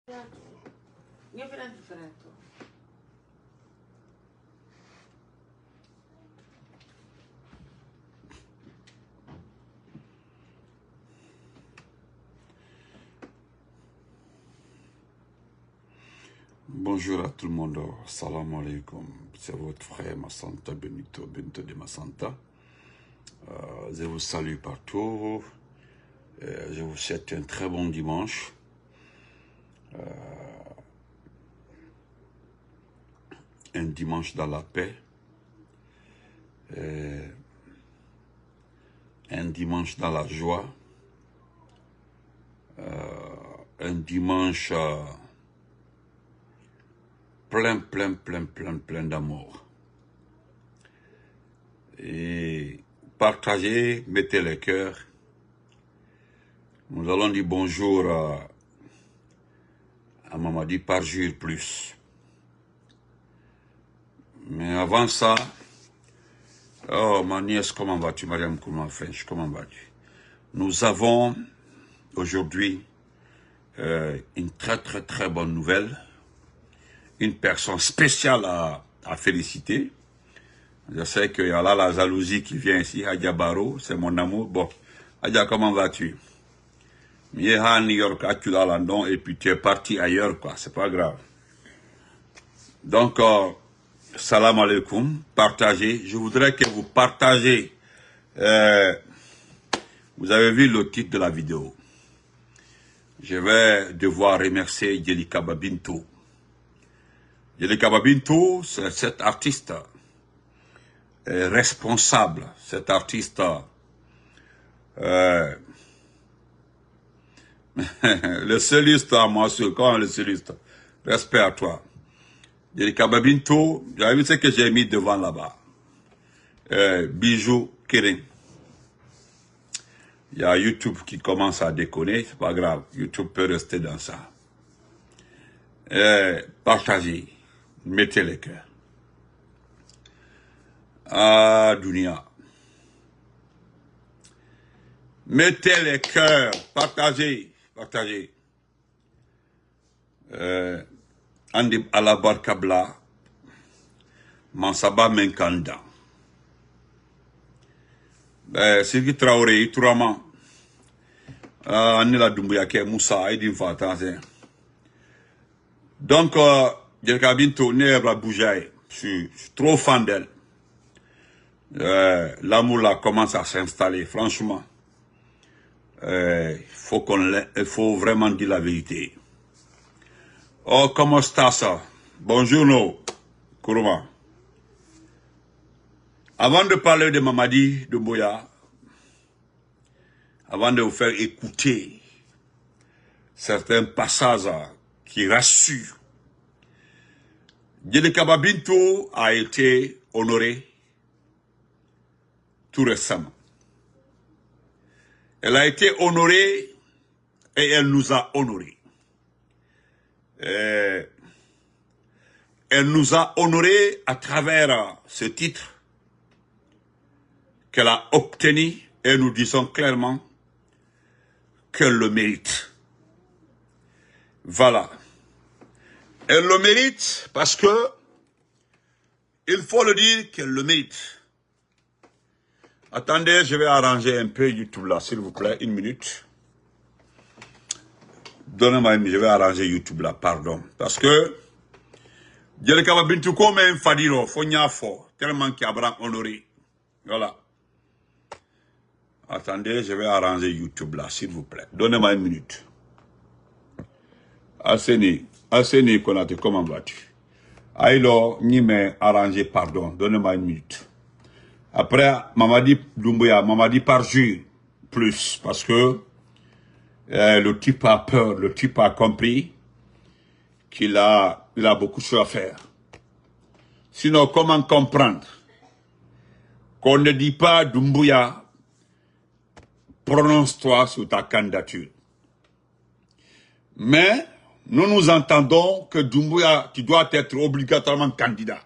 Bonjour à tout le monde, salam alaikum, c'est votre frère Massanta Benito de Massanta. Je vous salue partout, je vous souhaite un très bon dimanche. Un dimanche dans la paix, un dimanche dans la joie, un dimanche plein d'amour. Et partagez, mettez le cœur. Nous allons dire bonjour à Mamadi Parjure plus. Mais avant ça, oh ma nièce, comment vas-tu, Mariam Koumanfench, comment vas-tu? Nous avons aujourd'hui une très bonne nouvelle. Une personne spéciale à féliciter. Je sais qu'il y a là la jalousie qui vient ici, Hadja Baro, c'est mon amour. Bon, Hadja, comment vas-tu? Mieha New York, tu là London, et puis tu es parti ailleurs, quoi, c'est pas grave. Donc, salam alaikum, partagez. Je voudrais que vous partagez. Vous avez vu le titre de la vidéo. Je vais devoir remercier Jelika Babinto. Jelika Babinto, c'est cet artiste responsable, cet artiste le soliste à moi, quand le soliste, respect à toi. Jelika Babinto, j'avais vu ce que j'ai mis devant là-bas. Bijou Kirin. Il y a YouTube qui commence à déconner, c'est pas grave, YouTube peut rester dans ça. Partagez, mettez les cœurs. Ah, Dunia. Mettez les cœurs, partagez. Andi Alabarkabla, Mansaba Menkanda. Sigi Traoré, Iturama, Anila Doumbouya, Moussa, Edin Fata. Donc, Jelika Bintou, Nebra Boujaï, je suis trop fan d'elle. L'amour là commence à s'installer, franchement. Il faut vraiment dire la vérité. Oh, comment está ça? Bonjour, no, Kourouma. Avant de parler de Mamadi Doumbouya, avant de vous faire écouter certains passages qui rassurent, Jelika Babintou a été honorée tout récemment. Elle a été honorée et elle nous a honorés. Elle nous a honorés à travers ce titre qu'elle a obtenu et nous disons clairement qu'elle le mérite. Voilà. Elle le mérite parce que il faut le dire qu'elle le mérite. Attendez, je vais arranger un peu YouTube là, s'il vous plaît, une minute. Donnez-moi je vais arranger YouTube là, pardon. Parce que, Jelika Babintou, comme un fadiro, fo, tellement qu'il y a honoré. Voilà. Attendez, je vais arranger YouTube là, s'il vous plaît. Donnez-moi une minute. Aseni, Konate, comment vas-tu? Aïlo, ni me arranger, pardon, donnez-moi une minute. Après, Mamadi Doumbouya, Mamadi Parjure, plus, parce que le type a peur, le type a compris qu'il a beaucoup de choses à faire. Sinon, comment comprendre qu'on ne dit pas Doumbouya, prononce-toi sur ta candidature. Mais, nous entendons que Doumbouya, tu dois être obligatoirement candidat.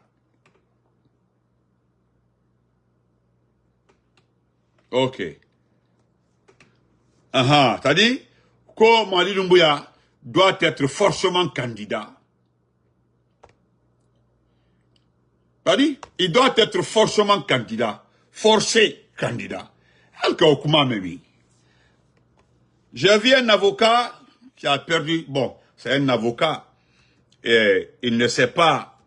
Ok. T'as dit, ko Mamadi Doumbouya doit être forcément candidat. C'est-à-dire, il doit être forcément candidat. Forcé candidat. J'ai vu un avocat qui a perdu, bon, c'est un avocat, et il ne sait pas,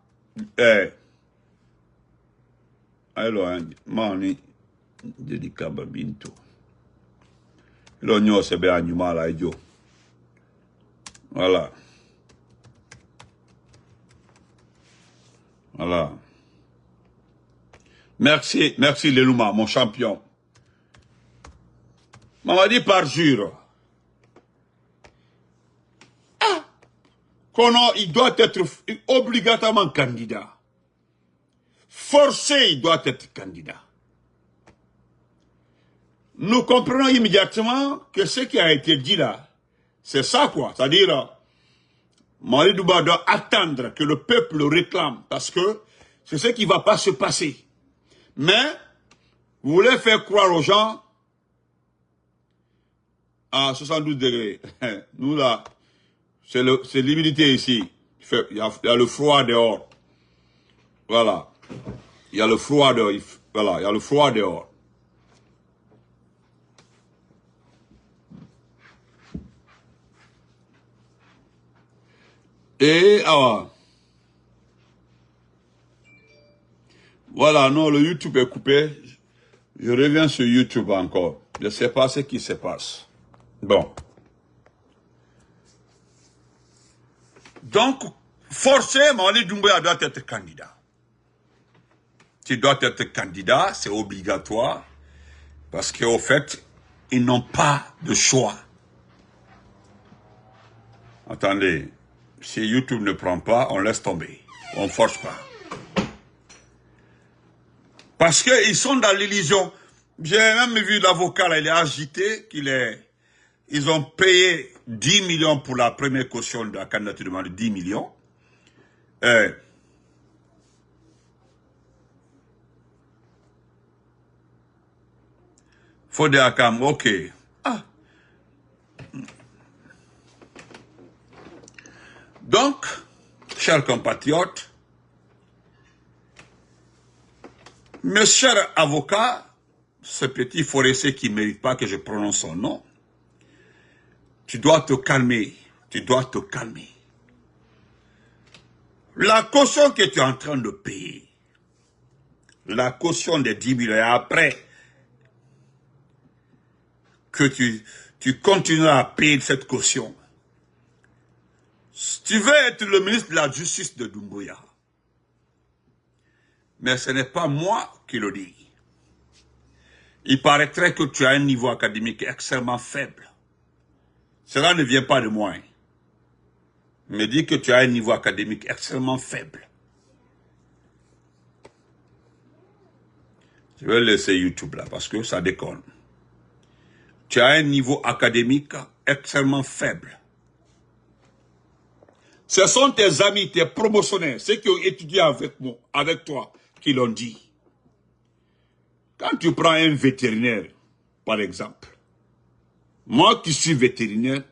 alors, mani, dédicat babinto. L'oignon, c'est bien animal, là, idiot. Voilà. Voilà. Merci, merci Lelouma, mon champion. Maman dit par jure. Ah, il doit être obligatoirement candidat. Forcé, il doit être candidat. Nous comprenons immédiatement que ce qui a été dit là, c'est ça quoi. C'est-à-dire, Mali Douba doit attendre que le peuple le réclame parce que c'est ce qui ne va pas se passer. Mais, vous voulez faire croire aux gens à 72 degrés. Nous là, c'est l'humidité ici. Il y a le froid dehors. Voilà. Il y a le froid dehors. Voilà, il y a le froid dehors. Et voilà, non, le YouTube est coupé. Je reviens sur YouTube encore. Je ne sais pas ce qui se passe. Bon. Donc, forcément, Mali Doumbouya doit être candidat. Tu dois être candidat, c'est obligatoire. Parce qu'au fait, ils n'ont pas de choix. Attendez, si YouTube ne prend pas, on laisse tomber. On ne force pas. Parce qu'ils sont dans l'illusion. J'ai même vu l'avocat, là, il est agité, ils ont payé 10 millions pour la première caution de la candidature de 10 millions. Fode Akam, ok. Ah. Donc, chers compatriotes, mes chers avocats, ce petit forestier qui ne mérite pas que je prononce son nom, tu dois te calmer, tu dois te calmer. La caution que tu es en train de payer, la caution des 10 000 et après que tu continueras à payer cette caution, tu veux être le ministre de la Justice de Doumbouya. Mais ce n'est pas moi qui le dis. Il paraîtrait que tu as un niveau académique extrêmement faible. Cela ne vient pas de moi. Me dit que tu as un niveau académique extrêmement faible. Je vais laisser YouTube là parce que ça déconne. Tu as un niveau académique extrêmement faible. Ce sont tes amis, tes promotionnaires, ceux qui ont étudié avec toi, qui l'ont dit. Quand tu prends un vétérinaire, par exemple, moi qui suis vétérinaire,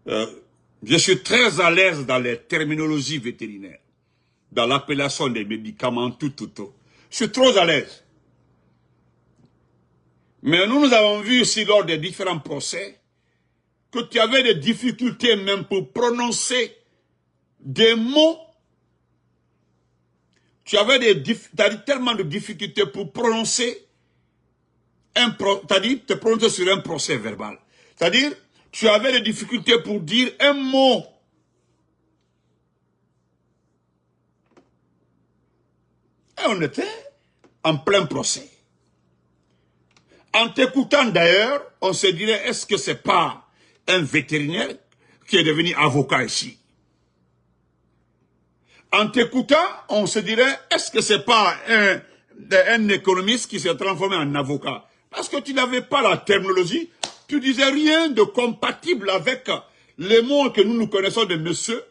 je suis très à l'aise dans les terminologies vétérinaires, dans l'appellation des médicaments, tout. Je suis trop à l'aise. Mais nous avons vu ici lors des différents procès que tu avais des difficultés même pour prononcer des mots. Tu avais tellement de difficultés pour prononcer te prononcer sur un procès verbal. C'est-à-dire, tu avais des difficultés pour dire un mot. Et on était en plein procès. En t'écoutant d'ailleurs, on se dirait, est-ce que c'est pas un vétérinaire qui est devenu avocat ici? En t'écoutant, on se dirait, est-ce que c'est pas un économiste qui s'est transformé en avocat? Parce que tu n'avais pas la terminologie, tu disais rien de compatible avec les mots que nous connaissons de monsieur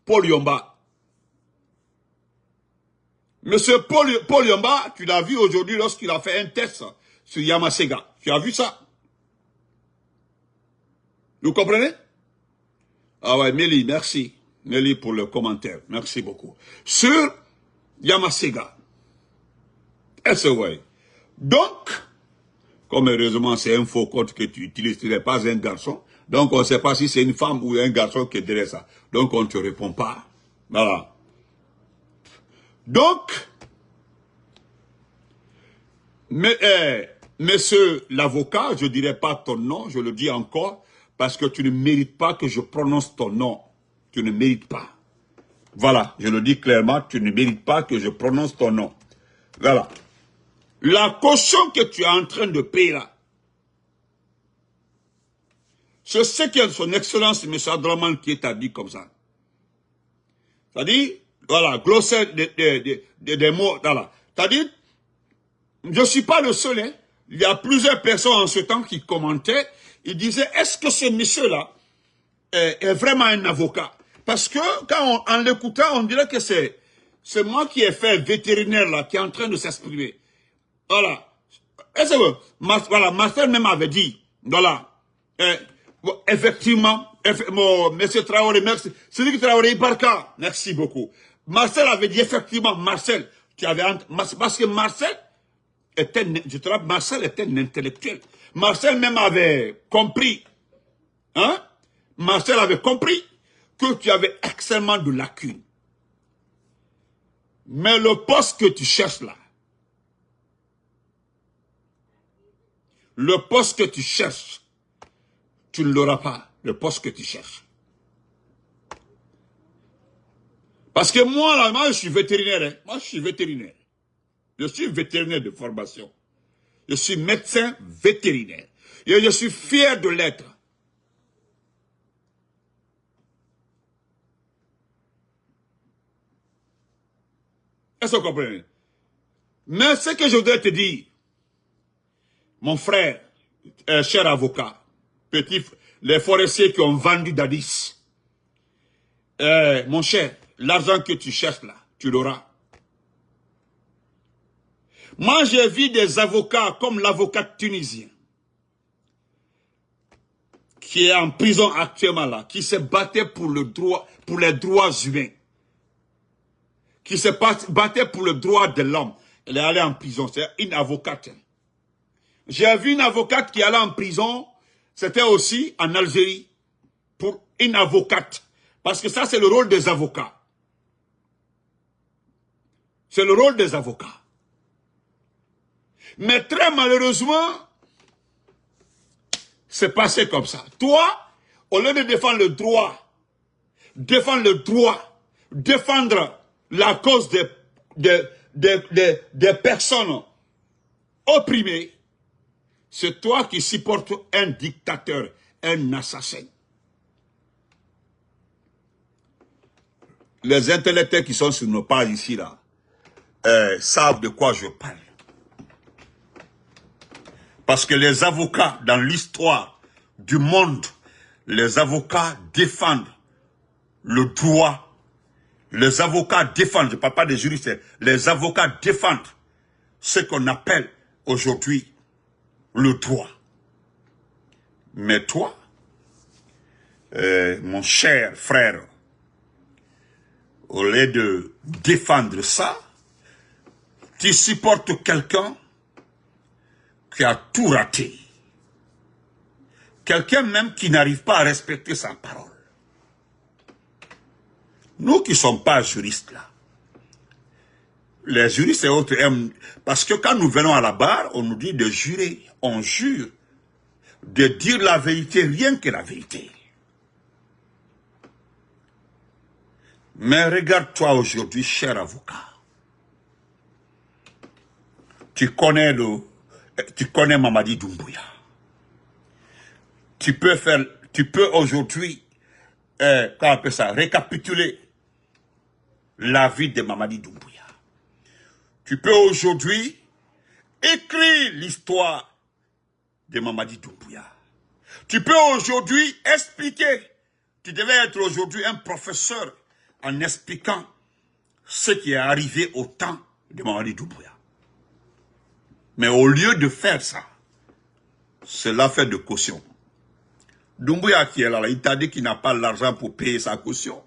Paul Yomba. Monsieur Paul Yomba, tu l'as vu aujourd'hui lorsqu'il a fait un test sur Yamasega. Tu as vu ça? Vous comprenez? Ah ouais, Mélie, merci. Mélie pour le commentaire. Merci beaucoup. Sur Yamasega. Est-ce vrai? Donc, comme heureusement c'est un faux code que tu utilises, tu n'es pas un garçon. Donc on ne sait pas si c'est une femme ou un garçon qui est derrière ça. Donc on ne te répond pas. Voilà. Donc, monsieur l'avocat, je ne dirai pas ton nom, je le dis encore, parce que tu ne mérites pas que je prononce ton nom. Tu ne mérites pas. Voilà, je le dis clairement, tu ne mérites pas que je prononce ton nom. Voilà. La caution que tu es en train de payer là, je sais que son excellence, M. Adraman, qui est dit comme ça. C'est-à-dire, voilà, glossaire des mots, voilà. C'est-à-dire, je ne suis pas le seul, hein. Il y a plusieurs personnes en ce temps qui commentaient, ils disaient, est-ce que ce monsieur-là est vraiment un avocat? Parce que, en l'écoutant, on dirait que c'est moi qui ai fait vétérinaire là, qui est en train de s'exprimer. Voilà. Est-ce que, voilà, Marcel même avait dit, voilà, effectivement, monsieur Traoré, merci. Cédric Traoré Ibarka, merci beaucoup. Marcel avait dit effectivement, Marcel, parce que Marcel était, je te rappelle, Marcel était un intellectuel. Marcel même avait compris, hein? Marcel avait compris que tu avais extrêmement de lacunes. Mais le poste que tu cherches là, le poste que tu cherches, tu ne l'auras pas, le poste que tu cherches. Parce que moi, là, moi, je suis vétérinaire. Hein. Moi, je suis vétérinaire. Je suis vétérinaire de formation. Je suis médecin vétérinaire. Et je suis fier de l'être. Est-ce que vous comprenez? Mais ce que je voudrais te dire, mon frère, cher avocat, les forestiers qui ont vendu Dadis, mon cher, l'argent que tu cherches là, tu l'auras. Moi, j'ai vu des avocats comme l'avocat tunisien, qui est en prison actuellement là, qui se battait pour le droit, pour les droits humains, qui se battait pour le droit de l'homme. Elle est allée en prison, c'est une avocate. J'ai vu une avocate qui allait en prison, c'était aussi en Algérie, pour une avocate. Parce que ça, c'est le rôle des avocats. C'est le rôle des avocats. Mais très malheureusement, c'est passé comme ça. Toi, au lieu de défendre le droit, défendre la cause des personnes opprimées, c'est toi qui supportes un dictateur, un assassin. Les intellectuels qui sont sur nos pages ici, là, savent de quoi je parle. Parce que les avocats, dans l'histoire du monde, les avocats défendent le droit. Les avocats défendent, je ne parle pas des juristes, les avocats défendent ce qu'on appelle aujourd'hui le droit. Mais toi, mon cher frère, au lieu de défendre ça, tu supportes quelqu'un qui a tout raté. Quelqu'un même qui n'arrive pas à respecter sa parole. Nous qui ne sommes pas juristes là, les juristes et autres aiment, parce que quand nous venons à la barre, on nous dit de jurer, on jure, de dire la vérité, rien que la vérité. Mais regarde-toi aujourd'hui, cher avocat. Tu connais Mamadi Doumbouya. Tu peux aujourd'hui, comment on appelle ça, récapituler la vie de Mamadi Doumbouya. Tu peux aujourd'hui écrire l'histoire de Mamadi Doumbouya. Tu peux aujourd'hui expliquer. Tu devais être aujourd'hui un professeur en expliquant ce qui est arrivé au temps de Mamadi Doumbouya. Mais au lieu de faire ça, cela fait de caution. Doumbouya qui est là, il t'a dit qu'il n'a pas l'argent pour payer sa caution.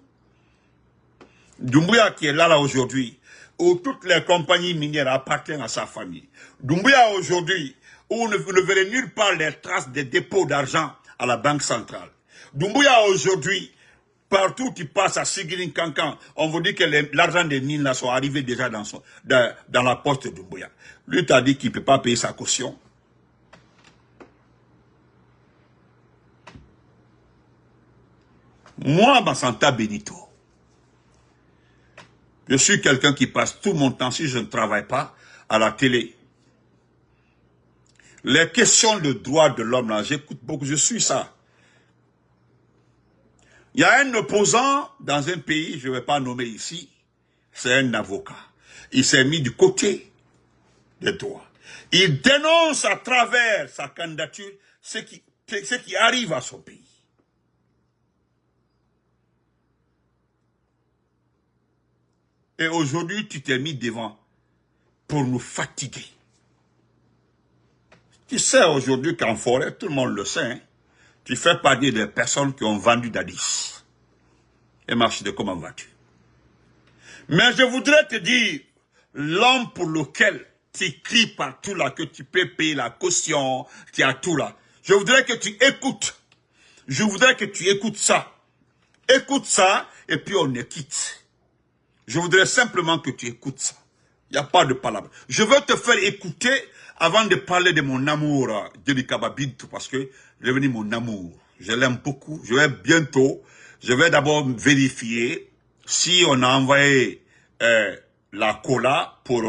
Doumbouya qui est là aujourd'hui, où toutes les compagnies minières appartiennent à sa famille. Doumbouya aujourd'hui, où vous ne verrez nulle part les traces des dépôts d'argent à la Banque centrale. Doumbouya aujourd'hui, partout où tu passes à Sigirin Kankan, on vous dit que l'argent des mines là sont arrivés déjà dans la poche de Doumbouya. Lui t'a dit qu'il ne peut pas payer sa caution. Moi, Bassanta Benito, je suis quelqu'un qui passe tout mon temps, si je ne travaille pas, à la télé. Les questions de droits de l'homme, là, j'écoute beaucoup, je suis ça. Il y a un opposant dans un pays, je ne vais pas nommer ici, c'est un avocat. Il s'est mis du côté des droits. Il dénonce à travers sa candidature ce qui arrive à son pays. Et aujourd'hui, tu t'es mis devant pour nous fatiguer. Tu sais aujourd'hui qu'en forêt, tout le monde le sait, hein, tu fais partie des personnes qui ont vendu Dadis. Et marche de comment vas-tu? Mais je voudrais te dire, l'homme pour lequel tu cries partout là, que tu peux payer la caution, tu as tout là. Je voudrais que tu écoutes. Je voudrais que tu écoutes ça. Écoute ça, et puis on est quitte. Je voudrais simplement que tu écoutes ça. Il n'y a pas de palabre. Je veux te faire écouter avant de parler de mon amour, Djelika Babintou, parce que il est devenu mon amour. Je l'aime beaucoup. Je vais d'abord vérifier si on a envoyé la cola pour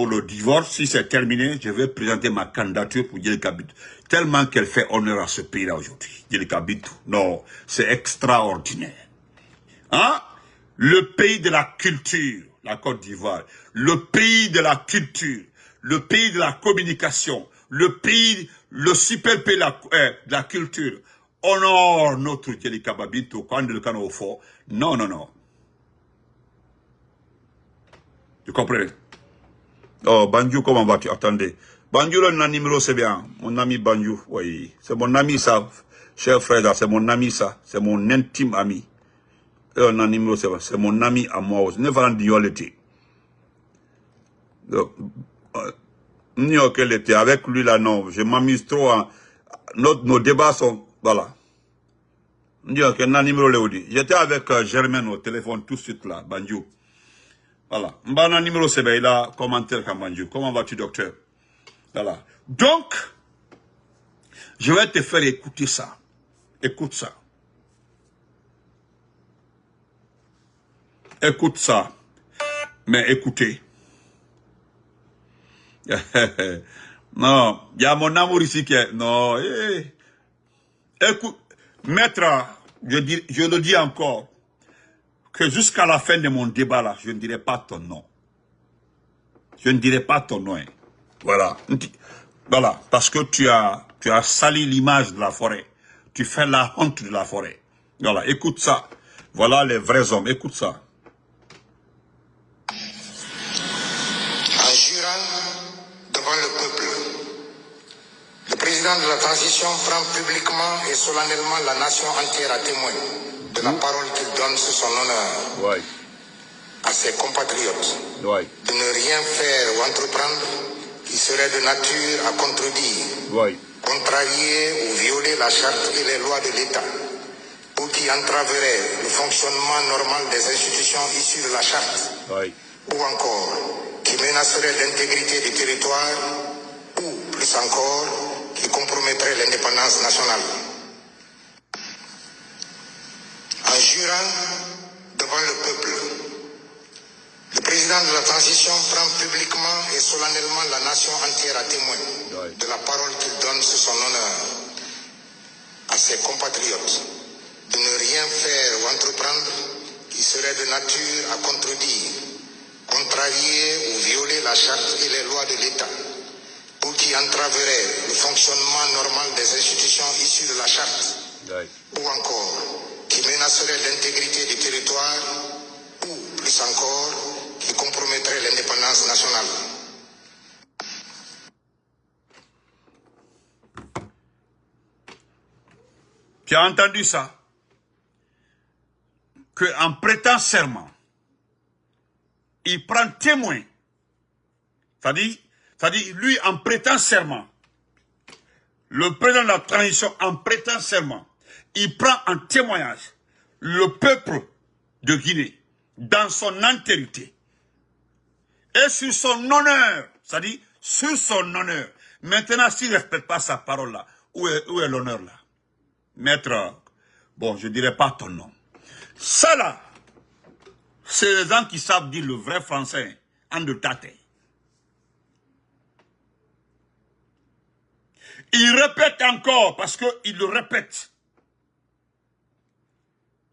le divorce. Si c'est terminé, je vais présenter ma candidature pour Djelika Babintou. Tellement qu'elle fait honneur à ce pays-là aujourd'hui. Djelika Babintou. Non, c'est extraordinaire. Hein? Le pays de la culture, la Côte d'Ivoire, le pays de la culture, le pays de la communication, le super pays de la culture, honore notre Djelika Babintou quand le canot au fort. Non, non, non. Tu comprends? Oh, Banjou, comment vas-tu? Attendez. Banjou, le numéro, c'est bien. Mon ami Banjou, oui. C'est mon ami, ça. Cher frère, c'est mon ami, ça. C'est mon intime ami. C'est mon ami à moi aussi. Ne va pas dire l'été. Qu'elle était avec lui là, non. Je m'amuse trop. Nos débats sont. Voilà. J'étais avec Germaine au téléphone tout de suite là, Banjou. Voilà. Mbana numéro c'est bien, il a commentaire comme Banjou. Comment vas-tu, docteur? Voilà. Donc, je vais te faire écouter ça. Écoute ça. Écoute ça. Mais écoutez. Non, il y a mon amour ici qui est... Non, écoute, maître, je le dis encore, que jusqu'à la fin de mon débat là, je ne dirai pas ton nom. Je ne dirai pas ton nom. Voilà. Voilà, parce que tu as sali l'image de la forêt. Tu fais la honte de la forêt. Voilà, écoute ça. Voilà les vrais hommes, écoute ça. En jurant devant le peuple, le président de la transition prend publiquement et solennellement la nation entière à témoin de la parole qu'il donne sur son honneur à ses compatriotes de ne rien faire ou entreprendre qui serait de nature à contredire, contrarier ou violer la charte et les lois de l'État, ou qui entraverait le fonctionnement normal des institutions issues de la charte, ou encore qui menacerait l'intégrité du territoire, ou plus encore, qui compromettrait l'indépendance nationale. En jurant devant le peuple, le président de la transition prend publiquement et solennellement la nation entière à témoin de la parole qu'il donne sur son honneur à ses compatriotes de ne rien faire ou entreprendre qui serait de nature à contredire, contrarier ou violer la charte et les lois de l'État, ou qui entraverait le fonctionnement normal des institutions issues de la charte, ou encore qui menacerait l'intégrité du territoire, ou plus encore, qui compromettrait l'indépendance nationale. Tu as entendu ça? Qu'en prêtant serment, il prend témoin. C'est-à-dire, lui, en prêtant serment, le président de la transition, en prêtant serment, il prend en témoignage le peuple de Guinée dans son entièreté. Et sur son honneur, c'est-à-dire sur son honneur. Maintenant, s'il ne respecte pas sa parole là, où est l'honneur là? Maître, bon, je ne dirais pas ton nom. Ça là, c'est les gens qui savent dire le vrai français en de tate. Il répète encore, parce qu'il le répète.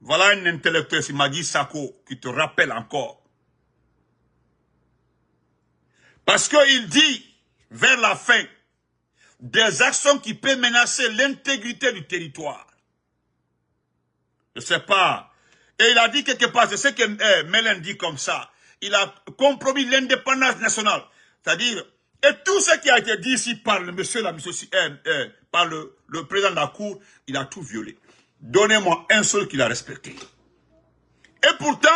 Voilà un intellectuel, c'est Magui Sako, qui te rappelle encore. Parce qu'il dit, vers la fin, des actions qui peuvent menacer l'intégrité du territoire. Je ne sais pas. Et il a dit quelque part, c'est ce que Mélène dit comme ça. Il a compromis l'indépendance nationale. C'est-à-dire, et tout ce qui a été dit ici par le monsieur, par le président de la Cour, il a tout violé. Donnez-moi un seul qu'il a respecté. Et pourtant,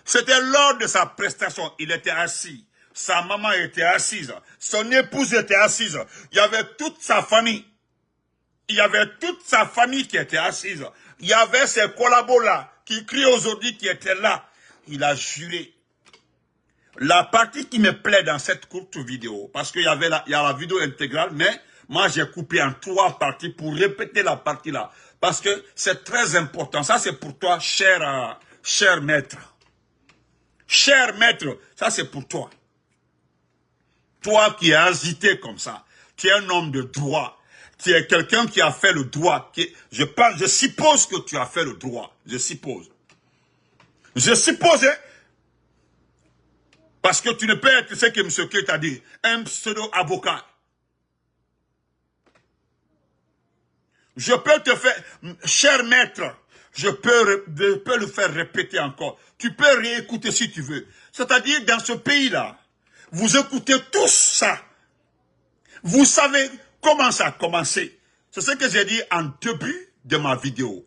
c'était lors de sa prestation, il était assis. Sa maman était assise. Son épouse était assise. Il y avait toute sa famille. Il y avait toute sa famille qui était assise. Il y avait ses collabos là, qui crient aujourd'hui, qui étaient là. Il a juré. La partie qui me plaît dans cette courte vidéo, parce qu'il y a la vidéo intégrale, mais moi j'ai coupé en 3 parties pour répéter la partie là. Parce que c'est très important. Ça c'est pour toi, cher maître. Cher maître, ça c'est pour toi. Toi qui es agité comme ça, tu es un homme de droit. Tu es quelqu'un qui a fait le droit. Je suppose que tu as fait le droit. Je suppose. Je suppose, hein, parce que tu ne peux être ce que M. Kate a dit, un pseudo-avocat. Je peux te faire, cher maître, je peux le faire répéter encore. Tu peux réécouter si tu veux. C'est-à-dire, dans ce pays-là, vous écoutez tous ça. Vous savez comment ça a commencé. C'est ce que j'ai dit en début de ma vidéo.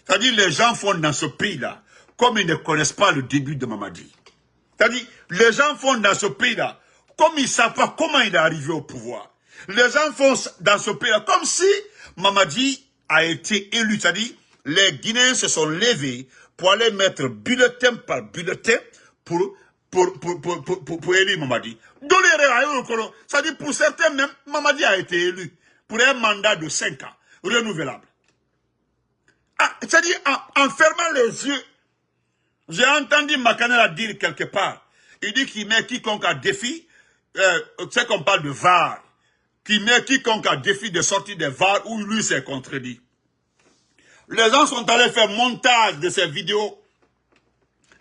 C'est-à-dire, les gens font dans ce pays-là, comme ils ne connaissent pas le début de Mamadi. C'est-à-dire, les gens font dans ce pays-là, comme ils ne savent pas comment il est arrivé au pouvoir. Les gens font dans ce pays-là, comme si Mamadi a été élu. C'est-à-dire, les Guinéens se sont levés pour aller mettre bulletin par bulletin pour élire Mamadi. C'est-à-dire, pour certains même, Mamadi a été élu pour un mandat de 5 ans, renouvelable. Ah, c'est-à-dire, en fermant les yeux, j'ai entendu Makanela dire quelque part, il dit qu'il met quiconque à défi, c'est qu'on parle de VAR, qui met quiconque à défi de sortir des VAR où lui s'est contredit. Les gens sont allés faire montage de ces vidéos.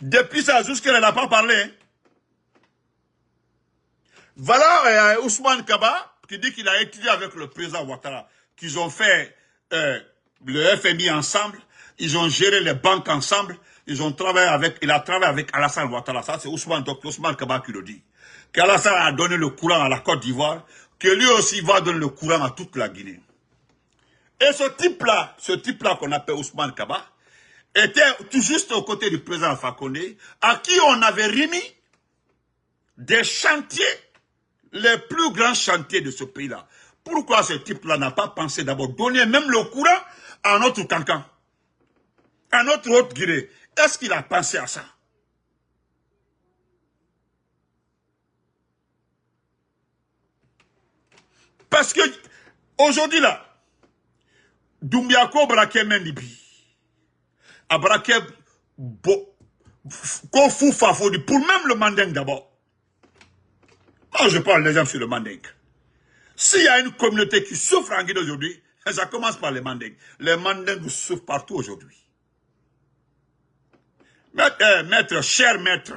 Depuis ça, jusqu'à elle n'a pas parlé. Hein. Voilà Ousmane Kaba, qui dit qu'il a étudié avec le président Ouattara, qu'ils ont fait le FMI ensemble, ils ont géré les banques ensemble, il a travaillé avec Alassane Ouattara. Ça, c'est Ousmane Kaba qui le dit. Qu'Alassane a donné le courant à la Côte d'Ivoire, que lui aussi va donner le courant à toute la Guinée. Et ce type-là qu'on appelle Ousmane Kaba, était tout juste aux côtés du président Alpha Condé, à qui on avait remis des chantiers, les plus grands chantiers de ce pays-là. Pourquoi ce type-là n'a pas pensé d'abord donner même le courant à notre cancan, à notre Haute-Guinée? Est-ce qu'il a pensé à ça? Parce que, aujourd'hui là, Doumbia-Ko braquait Mendibi. A braqué Kofu Fafodi, pour même le Manding d'abord. Moi, je parle des gens sur le Manding. S'il y a une communauté qui souffre en Guinée aujourd'hui, ça commence par les Manding. Les Manding souffrent partout aujourd'hui. Cher maître.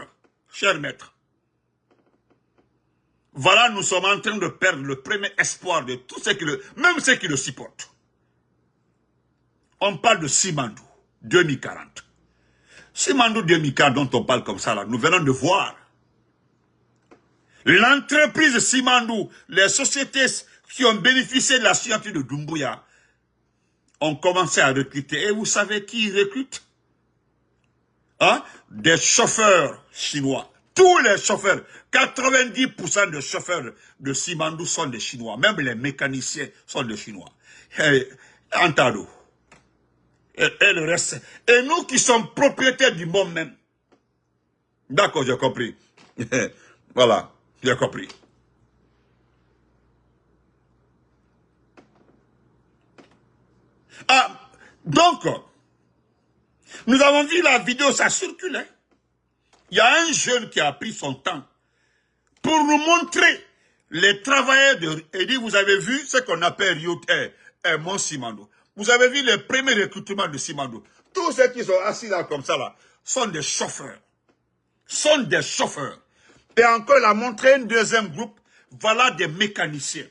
Voilà, nous sommes en train de perdre le premier espoir de tous ceux même ceux qui le supportent. On parle de Simandou, 2040. Simandou 2040 dont on parle comme ça, là, nous venons de voir. L'entreprise Simandou, les sociétés qui ont bénéficié de la signature de Doumbouya, ont commencé à recruter. Et vous savez qui ils recrutent? Hein? Des chauffeurs chinois. Tous les chauffeurs, 90% des chauffeurs de Simandou sont des Chinois. Même les mécaniciens sont des Chinois. Entendez. Et le reste. Et nous qui sommes propriétaires du monde même. D'accord, j'ai compris. Voilà, j'ai compris. Ah, donc, nous avons vu la vidéo, ça circule. Hein? Il y a un jeune qui a pris son temps pour nous montrer les travailleurs de... Et dit, vous avez vu ce qu'on appelle Mont Simandou. Vous avez vu les premiers recrutements de Simandou. Tous ceux qui sont assis là comme ça, là, sont des chauffeurs. Sont des chauffeurs. Et encore, il a montré un deuxième groupe. Voilà des mécaniciens.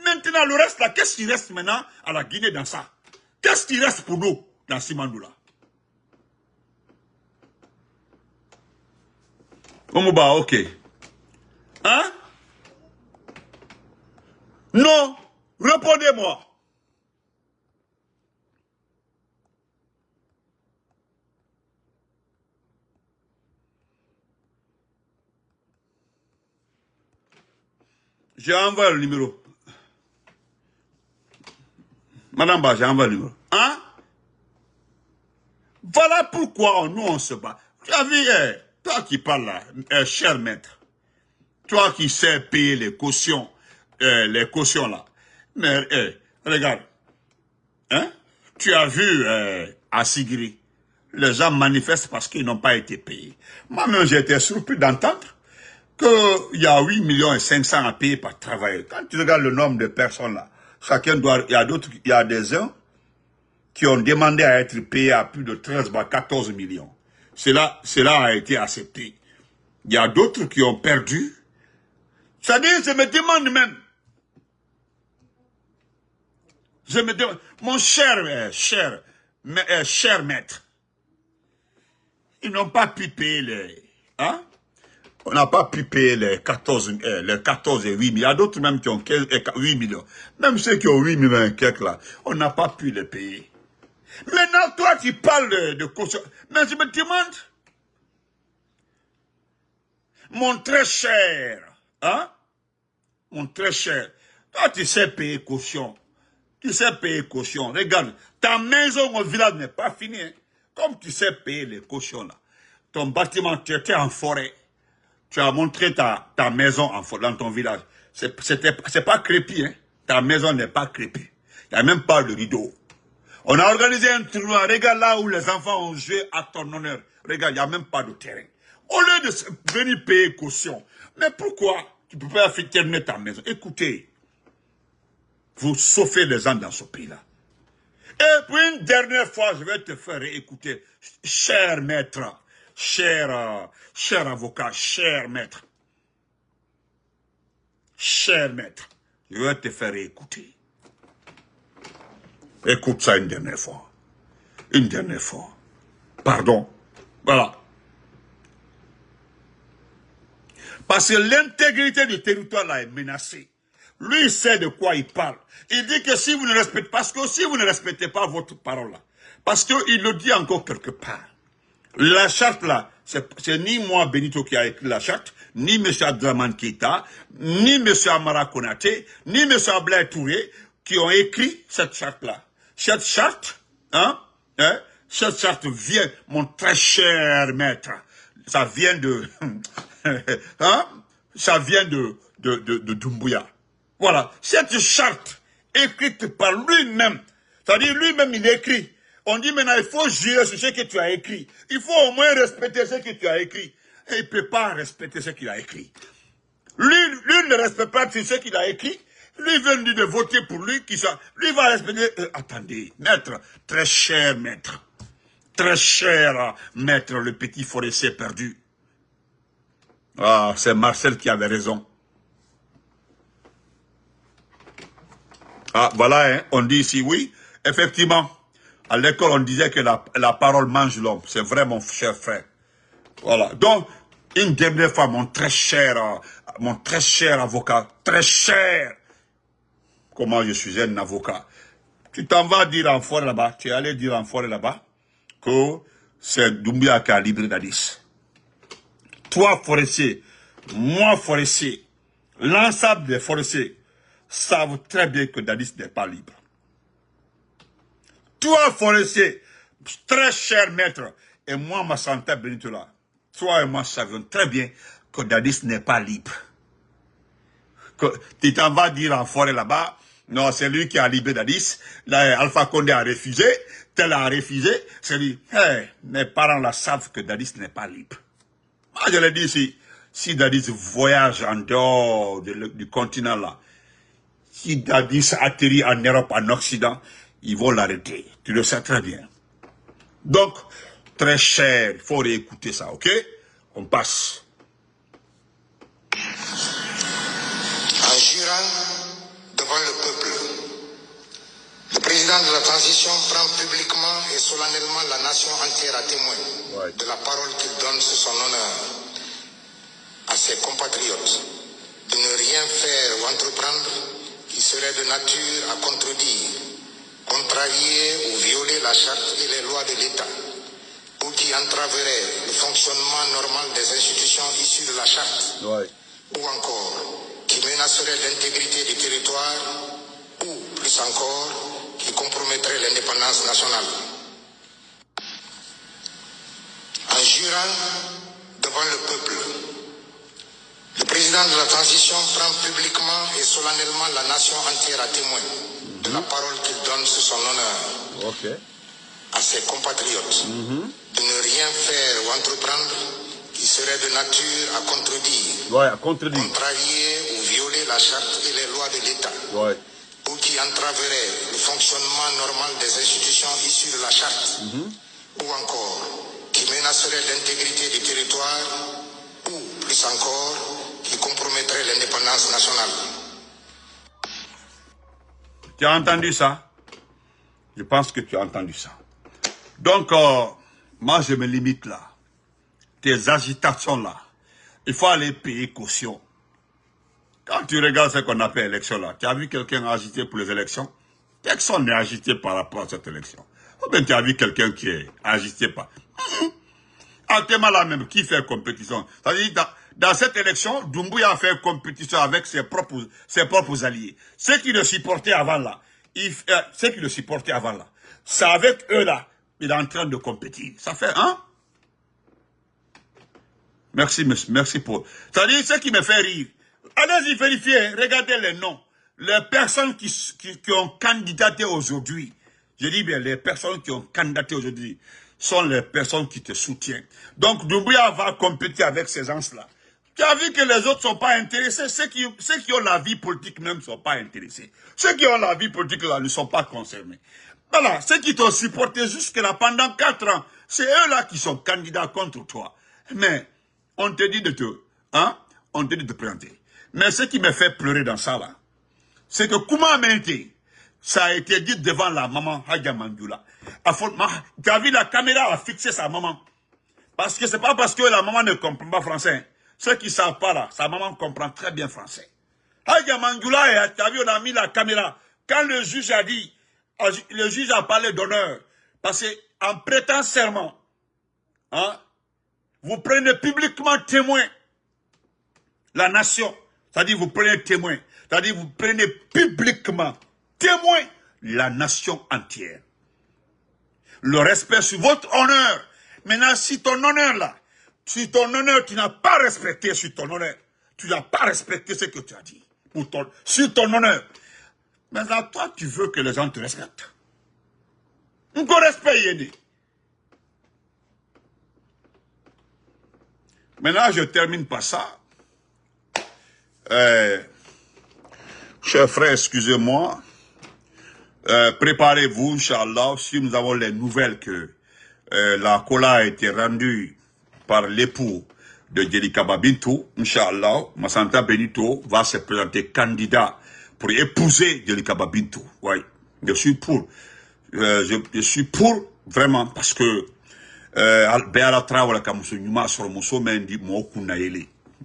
Maintenant, le reste là, qu'est-ce qui reste maintenant à la Guinée dans ça? Qu'est-ce qui reste pour nous dans Simandou là? Omouba, ok. Hein? Non, répondez-moi. J'ai envoyé le numéro. Madame Ba, j'ai envoyé le numéro. Hein? Voilà pourquoi nous on se bat. Tu as vu, toi qui parles là, cher maître, toi qui sais payer les cautions là. Mais regarde, hein? Tu as vu à Sigiri, les gens manifestent parce qu'ils n'ont pas été payés. Moi-même, j'ai été surpris d'entendre qu'il y a 8,5 millions à payer par travailleur. Quand tu regardes le nombre de personnes là, chacun doit, il y a des uns qui ont demandé à être payés à plus de 13, 14 millions. Cela a été accepté. Il y a d'autres qui ont perdu. C'est-à-dire, je me demande même. Je me demande, mon cher maître, ils n'ont pas pu payer les... Hein? On n'a pas pu payer les 14 et 8 millions. Il y a d'autres même qui ont 8 millions. Même ceux qui ont 8 millions et quelques là, on n'a pas pu les payer. Maintenant, toi, tu parles de caution. Mais je me demande, mon très cher, hein? Mon très cher, toi, tu sais payer caution. Tu sais payer caution. Regarde, ta maison au village n'est pas finie. Hein? Comme tu sais payer les cautions là. Ton bâtiment, tu étais en forêt. Tu as montré ta maison dans ton village. C'est pas crépi, hein. Ta maison n'est pas crépie. Il n'y a même pas de rideau. On a organisé un tournoi. Regarde là où les enfants ont joué à ton honneur. Regarde, il n'y a même pas de terrain. Au lieu de venir payer caution. Mais pourquoi tu ne peux pas faire terminer ta maison? Écoutez, vous sauvez les gens dans ce pays-là. Et pour une dernière fois, je vais te faire écouter, cher maître, cher avocat, cher maître, je vais te faire écouter. Écoute ça une dernière fois. Une dernière fois. Pardon. Voilà. Parce que l'intégrité du territoire là est menacée. Lui, il sait de quoi il parle. Il dit que si vous ne respectez pas, parce que si vous ne respectez pas votre parole là, parce qu'il le dit encore quelque part. La charte là, c'est ni moi Benito qui a écrit la charte, ni M. Abdraman Keïta, ni M. Amara Konaté, ni M. Ablaye Touré qui ont écrit cette charte là. Cette charte, cette charte vient, mon très cher maître, ça vient de, ça vient de Doumbouya. Voilà, cette charte écrite par lui-même, c'est-à-dire lui-même il écrit. On dit maintenant il faut jurer sur ce que tu as écrit. Il faut au moins respecter ce que tu as écrit. Et il ne peut pas respecter ce qu'il a écrit. Lui ne respecte pas ce qu'il a écrit. Lui vient de voter pour lui. Lui va respecter. Attendez, maître, très cher maître, le petit forestier perdu. Ah, c'est Marcel qui avait raison. Ah, voilà, hein, on dit ici, oui, effectivement, à l'école, on disait que la parole mange l'homme. C'est vrai, mon cher frère. Voilà. Donc, une dernière fois, mon très cher avocat, très cher, comment je suis un avocat, Tu t'en vas dire en forêt là-bas, tu es allé dire en forêt là-bas que c'est Doumbouya qui a libéré Dadis. Toi, forestier, moi, forestier, l'ensemble des forestiers savent très bien que Dadis n'est pas libre. Toi, forestier, très cher maître, et moi, ma santé Benitola, toi et moi savons très bien que Dadis n'est pas libre. Que tu t'en vas dire en forêt là-bas, non, c'est lui qui a libéré Dadis, là, Alpha Condé a refusé, tel a refusé, c'est lui. Hey, mes parents là savent que Dadis n'est pas libre. Moi, je l'ai dit, si Dadis voyage en dehors du continent là, si Dadis atterrit en Europe, en Occident, ils vont l'arrêter. Tu le sais très bien. Donc, très cher, il faut réécouter ça, ok? On passe. En jurant devant le peuple, le président de la transition prend publiquement et solennellement la nation entière à témoin de la parole qu'il donne sur son honneur à ses compatriotes de ne rien faire ou entreprendre qui serait de nature à contredire, contrarier ou violer la charte et les lois de l'État, ou qui entraverait le fonctionnement normal des institutions issues de la charte, ou encore qui menacerait l'intégrité du territoire, ou plus encore, qui compromettrait l'indépendance nationale. En jurant devant le peuple, le président de la transition prend publiquement et solennellement la nation entière à témoin de la parole qu'il donne sur son honneur à ses compatriotes de ne rien faire ou entreprendre qui serait de nature à contredire, contrarier ou violer la charte et les lois de l'État, ou qui entraverait le fonctionnement normal des institutions issues de la charte, ou encore qui menacerait l'intégrité du territoire, ou plus encore, qui compromettrait l'indépendance nationale. Tu as entendu ça? Je pense que tu as entendu ça. Donc, moi je me limite là. Tes agitations là, il faut aller payer caution. Quand tu regardes ce qu'on appelle élection là, tu as vu quelqu'un agité pour les élections? Personne n'est agité par rapport à cette élection. Ou bien tu as vu quelqu'un qui est agité par... Actuellement là même, qui fait compétition? C'est-à-dire, dans cette élection, Doumbouya a fait compétition avec ses propres alliés. Ceux qui le supportaient avant là, c'est avec eux là, il est en train de compétir. Ça fait, hein? Merci, merci pour... C'est-à-dire, ce qui me fait rire, allez-y vérifier, regardez les noms. Les personnes qui ont candidaté aujourd'hui, je dis bien, les personnes qui ont candidaté aujourd'hui, sont les personnes qui te soutiennent. Donc, Doumbouya va compétir avec ces gens-là. Tu as vu que les autres ne sont pas intéressés. Ceux qui ont la vie politique même ne sont pas intéressés. Ceux qui ont la vie politique là ne sont pas concernés. Voilà, ceux qui t'ont supporté jusque-là pendant 4 ans, c'est eux-là qui sont candidats contre toi. Mais, on te dit de on te dit de présenter. Mais ce qui me fait pleurer dans ça là, c'est que Kouma Mente, ça a été dit devant la maman Hadja Mandoula. Tu as vu, la caméra a fixé sa maman. Parce que c'est pas parce que la maman ne comprend pas français. Ceux qui ne savent pas là, sa maman comprend très bien français. Hadja Mandoula, tu as vu, on a mis la caméra. Quand le juge a dit, le juge a parlé d'honneur. Parce qu'en prêtant serment, vous prenez publiquement témoin la nation. C'est-à-dire vous prenez témoin. C'est-à-dire vous prenez publiquement témoin la nation entière. Le respect sur votre honneur. Maintenant, si ton honneur là, si ton honneur, tu n'as pas respecté sur ton honneur, tu n'as pas respecté ce que tu as dit sur ton honneur. Maintenant, toi, tu veux que les gens te respectent. On peut respecter. Maintenant, je termine par ça. Chers frères, excusez-moi. Préparez-vous, Inch'Allah, si nous avons les nouvelles que la cola a été rendue par l'époux de Djelikaba Bintou, Inch'Allah, Massanta Benito va se présenter candidat pour épouser Djelikaba Bintou. Oui, je suis pour. Je suis pour, vraiment, parce que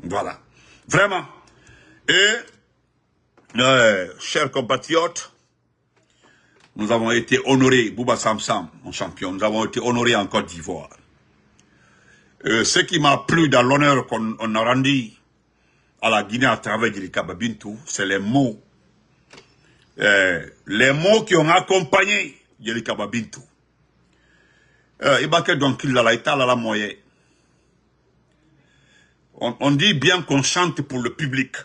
voilà. Vraiment. Et, chers compatriotes, Nous avons été honorés, Bouba Samsam, mon champion, nous avons été honorés en Côte d'Ivoire. Ce qui m'a plu dans l'honneur qu'on a rendu à la Guinée à travers Djelika Babintou, c'est les mots. Les mots qui ont accompagné Djelika Babintou. On dit bien qu'on chante pour le public.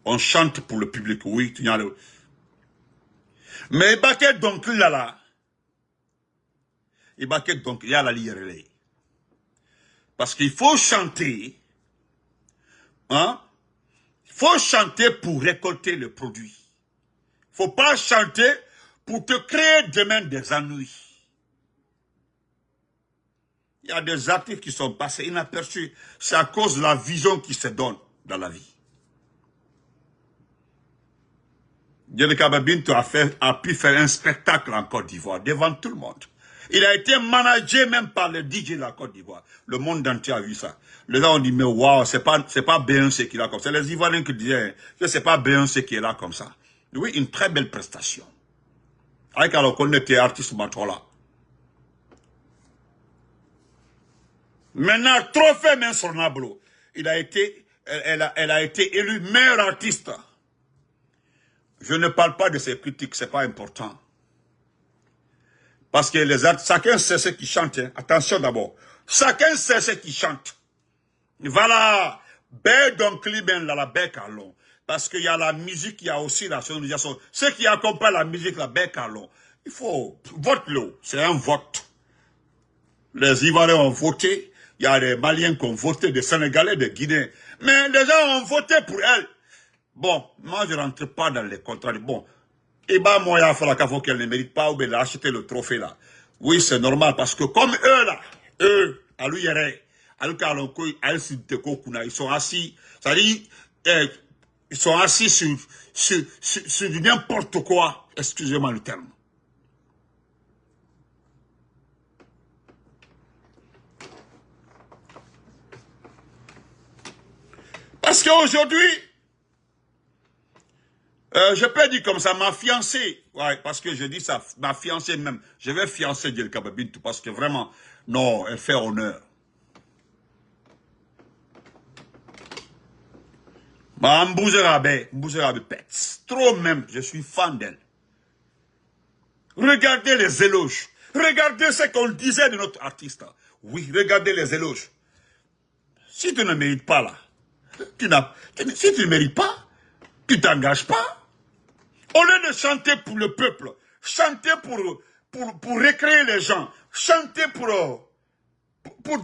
On chante pour le public, oui. Mais donc là, il y a la lire. Parce qu'il faut chanter, hein? Il faut chanter pour récolter le produit. Il ne faut pas chanter pour te créer demain des ennuis. Il y a des artistes qui sont passés inaperçus. C'est à cause de la vision qui se donne dans la vie. Djelika Babintou a pu faire un spectacle en Côte d'Ivoire devant tout le monde. Il a été managé même par le DJ de la Côte d'Ivoire. Le monde entier a vu ça. Les gens ont dit, mais waouh, c'est pas Beyoncé qui est là comme ça. C'est les Ivoiriens qui disaient que c'est pas Beyoncé qui est là comme ça. Oui, une très belle prestation. Avec alors qu'on était artiste Matola. Maintenant, trophée Mensonablo. Elle a été élue meilleure artiste. Je ne parle pas de ses critiques, c'est pas important. Parce que les artistes, chacun sait ce qu'il chante. Hein. Attention d'abord. Chacun sait ce qu'il chante. Voilà. Donc, la bec à long. Parce qu'il y a la musique, il y a aussi la sonorisation. Ce qui accompagne la musique, la bec à long. Il faut vote-le. C'est un vote. Les Ivoiriens ont voté. Il y a des Maliens qui ont voté, des Sénégalais, des Guinéens. Mais les gens ont voté pour elle. Bon, moi je ne rentre pas dans les contrats. Bon, Eba Moya Falakafo qu'elle ne mérite pas ou bien acheter le trophée là. Oui, c'est normal parce que comme eux là, à l'URE, à l'Ukalonko, à l'Sinteko Kuna, ils sont assis, c'est-à-dire, ils sont assis sur n'importe quoi, excusez-moi le terme. Parce qu'aujourd'hui, je peux dire comme ça, ma fiancée, ouais, parce que je dis ça, ma fiancée même, je vais fiancer Djelika Babintou parce que vraiment, non, elle fait honneur. Ma Mbouzerabe Pets, trop même, je suis fan d'elle. Regardez les éloges, regardez ce qu'on disait de notre artiste. Oui, regardez les éloges. Si tu ne mérites pas là, si tu ne mérites pas, tu t'engages pas. Au lieu de chanter pour le peuple, chanter pour récréer les gens, chanter pour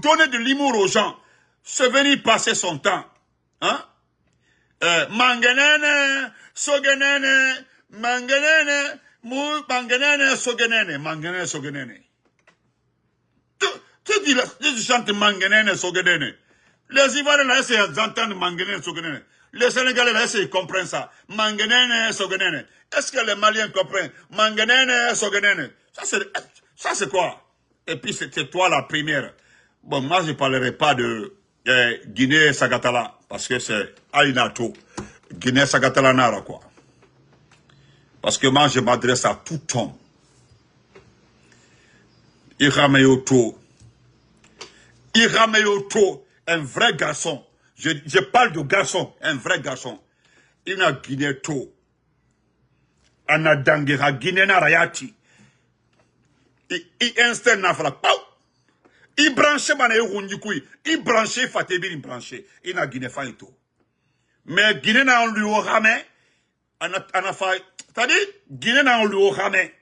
donner de l'humour aux gens, se venir passer son temps. Hein? Manganene, sogenene, manganene, manganene, sogenene, manganene, sogenene. Tu chantes manganene, sogenene. Les Ivoiriens là, ils entendent manganene, sogenene. Les Sénégalais là, ils comprennent ça. Manganene, sogenene. Est-ce que les Maliens comprennent? Manganene, sogenene. Ça c'est quoi? Et puis c'était toi la première. Bon, moi je ne parlerai pas de Guinée Sagatala, parce que c'est Aïnato. Guinée Sagatala Nara, quoi. Parce que moi je m'adresse à tout homme. Irameyoto. Irameyoto, un vrai garçon. Je parle de garçon, un vrai garçon. Il a Guinée to. Ana dangera Guinée na rayati. Il installe na fala. Il branche mana yunjikui. Il branche fatebi il branche. Il a Guinée fa to. Mais Guinée na on lui au ramé. Ana fa. C'est-à-dire Guinée na on lui au ramé.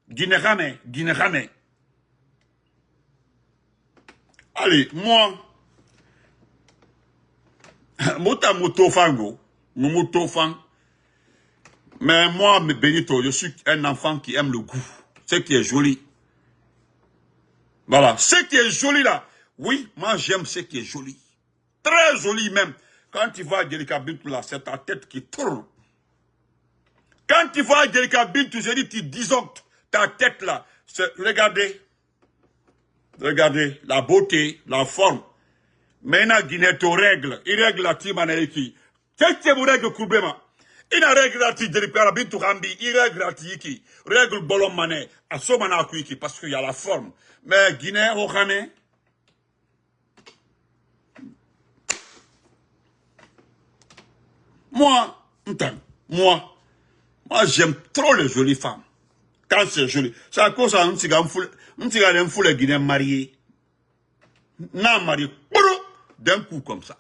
Guinée ramé. Guinée ramé. Allez, moi. Mouta Moutofango, Moutofang. Mais moi, Benito, je suis un enfant qui aime le goût. Ce qui est joli. Voilà. Ce qui est joli là. Oui, moi j'aime ce qui est joli. Très joli même. Quand tu vois Djelika Bintou là, c'est ta tête qui tourne. Quand tu vois Djelika Bintou, je dis, tu disjonctes ta tête là. Regardez. Regardez la beauté, la forme. Maintenant, Guinée te règle. Il règle la timanaïki. Qu'est-ce que vous règle Koubema? Il a règle de l'Iparabitu Rambi, il règle qui règle bolon mané, à Somana Kuiki, parce qu'il y a la forme. Mais Guinée, au Rame, moi, j'aime trop les jolies femmes. Quand c'est joli, c'est à cause d'un petit gars les Guinéens mariés. Non, marié, d'un coup comme ça.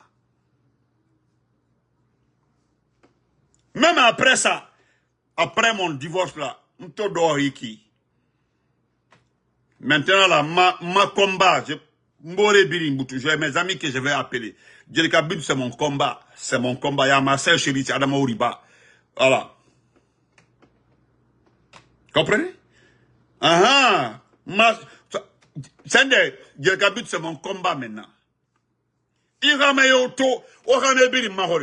Même après ça, après mon divorce là, maintenant là, ma combat, j'ai mes amis que je vais appeler. Djelika c'est mon combat. C'est mon combat. Il y a ma sœur chérie, c'est Adama Ouriba. Voilà. Comprenez? C'est mon combat maintenant.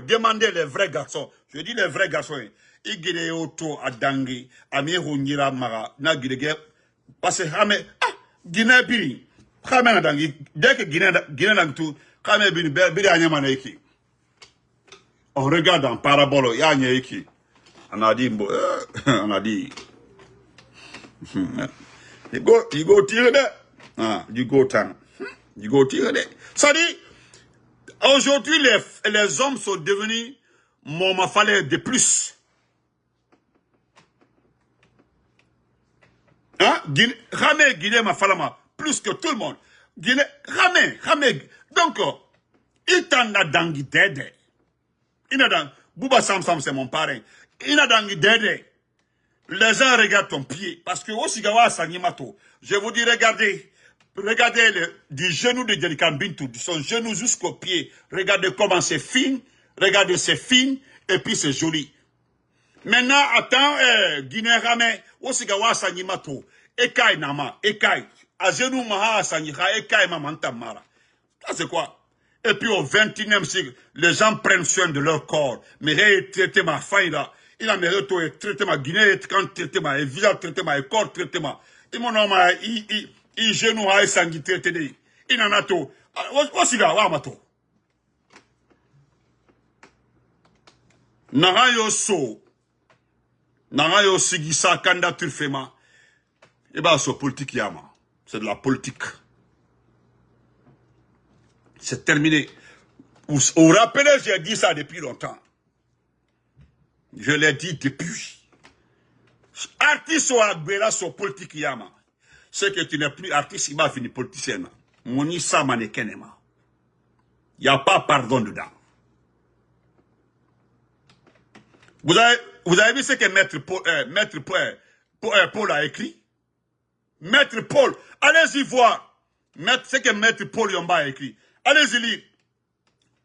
Demandez les vrais garçons. Je dis les vrais garçons. Il auto à Dangi, à Mirunira Mara, Nagide, parce que Guinée Biri, dès que Guinée Langtou, on regarde en parabole, Yanyaiki. On a dit, you go tirer you go tan. You go tirer. Ça dit, aujourd'hui, les hommes sont devenus mon fallait de plus. Ramé Guinée m'a fallu plus que tout le monde. Guinée, Ramé. Donc, il t'en a dangi dede. Il a dans, Bouba Samsam c'est mon parrain. Il a dangi dede. Les gens regardent ton pied. Parce que Osigawa Sanimato, je vous dis, regardez du genou de Djelikan Bintou, de son genou jusqu'au pied. Regardez comment c'est fin. Regardez, c'est fin. Et puis c'est joli. Maintenant, attends, Guinée Ramé, Osigawa Sanimato, Ekai Nama, Ekai, à genoux Maha Saniha, Ekai Mamantamara. Ça c'est quoi? Et puis au 21e siècle, les gens prennent soin de leur corps. Mais traiter ma faille là, il a mérité traiter ma Guinée, quand traiter ma visage, traiter ma corps, traiter ma. Et mon homme, il genou à sangi traiter. Il en a tout. Osigawa Mato. Narayo so. Narayo Sigisa candidature Fema. Et bah, c'est politique Yama. C'est de la politique. C'est terminé. Vous vous rappelez, j'ai dit ça depuis longtemps. Je l'ai dit depuis. Artiste ou Agbera sur politique Yama. C'est que tu n'es plus artiste, il va finir politicien. Moni sa manekenema. Il n'y a pas pardon dedans. Vous avez vu ce que Paul a écrit? Maître Paul, allez-y voir. Ce que Maître Paul Yomba a écrit. Allez-y lire.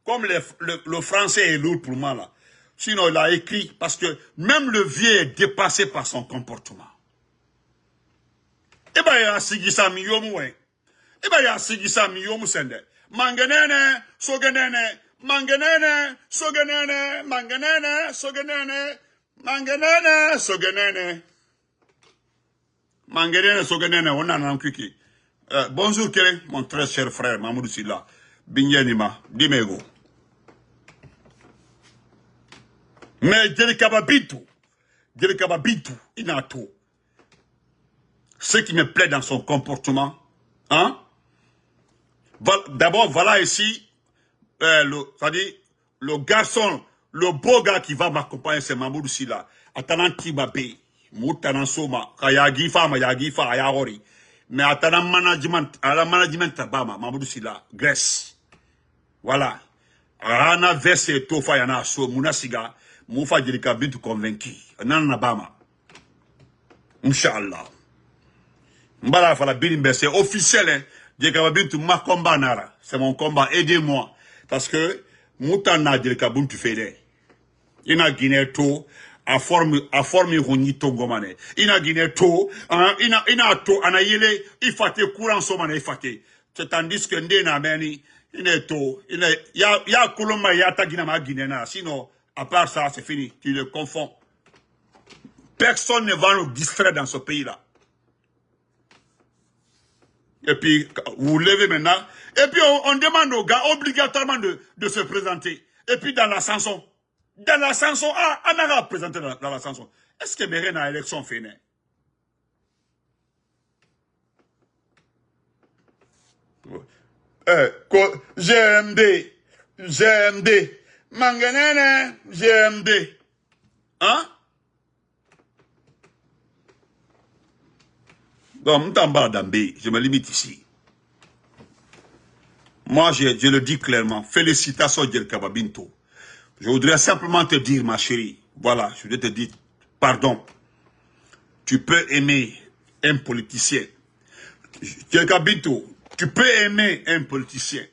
Comme le français est lourd pour moi là. Sinon, il a écrit parce que même le vieux est dépassé par son comportement. Eh ben, il y a Sigisa Miyomu. Eh ben, il y a Sigisa Miyomu Sende. Manganene, Soganene. Manganene, Soganene, Manganene, Soganene, Manganene, Soganene. Manganene, Soganene, on a un kiki. Bonjour, mon très cher frère, Mamoudou Silla. Binyanima, Dimego. Mais Djelika Bitou, Inato. Ce qui me plaît dans son comportement, hein? D'abord, voilà ici. Le garçon, le beau gars qui va m'accompagner, c'est Mamoudou Silla. Atanan Tibabe, Moutanan Soma, Kayagi Fama, Yagi Fa, Ayahori. Mais Atanan management, à la management Tabama, Mamoudou Silla, Grèce. Voilà. Rana Verse Tofa Yana So, Mounasiga, Moufa Djelika Bintou convaincu. Nana Bama. Inch'Allah. Mbala Fala Bilimbe, c'est officiel, hein. Djelika Bintou, ma combat nara. C'est mon combat, aidez-moi. Parce que, Moutana Djelika Bintou fait il a Guinée to, a forme Roni Tongomane. Il a Guinée to, il a to, anayele, il fate courant somane, il fate. Tandis que Ndena Meni, il est to, ya Koloma, ya Taginama Guinéna. Sinon, à part ça, c'est fini. Tu le confonds. Personne ne va nous distraire dans ce pays-là. Et puis, vous levez maintenant. Et puis, on demande aux gars obligatoirement de se présenter. Et puis, dans la chanson. Dans la chanson, on a présenté dans la chanson. Est-ce que Méré n'a élection finie? GMD, GMD, Manganene, GMD. Hein? Donc, je me limite ici. Moi, je le dis clairement. Félicitations, Djel Kababinto. Je voudrais simplement te dire, ma chérie, voilà, je voudrais te dire, pardon. Tu peux aimer un politicien. Djel Kabinto, tu peux aimer un politicien.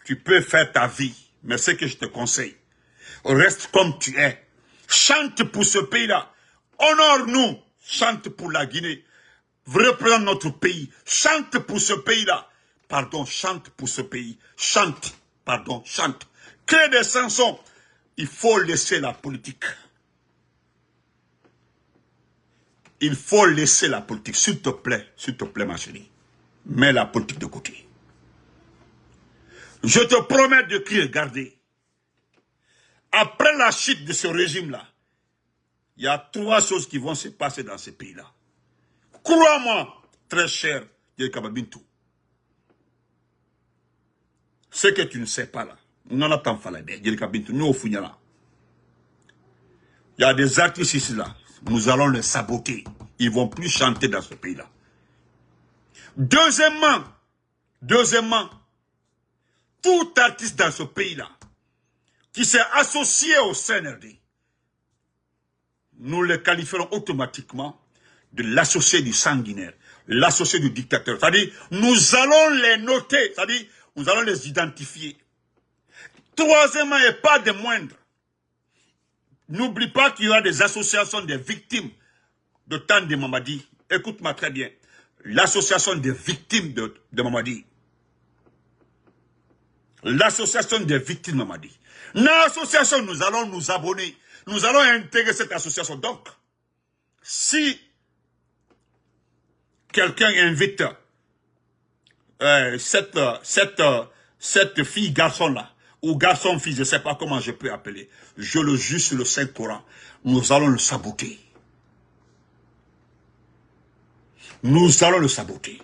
Tu peux faire ta vie. Mais ce que je te conseille, reste comme tu es. Chante pour ce pays-là. Honore-nous. Chante pour la Guinée. Représente notre pays. Chante pour ce pays-là. Pardon, chante pour ce pays. Chante. Pardon, chante. Crée des chansons. Il faut laisser la politique. Il faut laisser la politique. S'il te plaît, ma chérie. Mets la politique de côté. Je te promets de qui regarder. Après la chute de ce régime-là, il y a 3 choses qui vont se passer dans ce pays-là. Crois-moi, très cher Djel Kababinto. Ce que tu ne sais pas là, nous n'en attendons pas là, Djel Kababinto, nous au Funyala. Il y a des artistes ici là, nous allons les saboter. Ils ne vont plus chanter dans ce pays-là. Deuxièmement, tout artiste dans ce pays-là qui s'est associé au CNRD, nous le qualifierons automatiquement de l'associé du sanguinaire, l'associé du dictateur. C'est-à-dire, nous allons les noter, c'est-à-dire, nous allons les identifier. Troisièmement, et pas de moindre, n'oublie pas qu'il y aura des associations des victimes de Tande Mamadi. Écoute-moi très bien. L'association des victimes de Mamadi. L'association des victimes de Mamadi. L'association, nous allons nous abonner. Nous allons intégrer cette association. Donc, si quelqu'un invite cette fille, garçon-là, ou garçon-fille, je ne sais pas comment je peux appeler, je le jure sur le Saint-Coran, nous allons le saboter. Nous allons le saboter.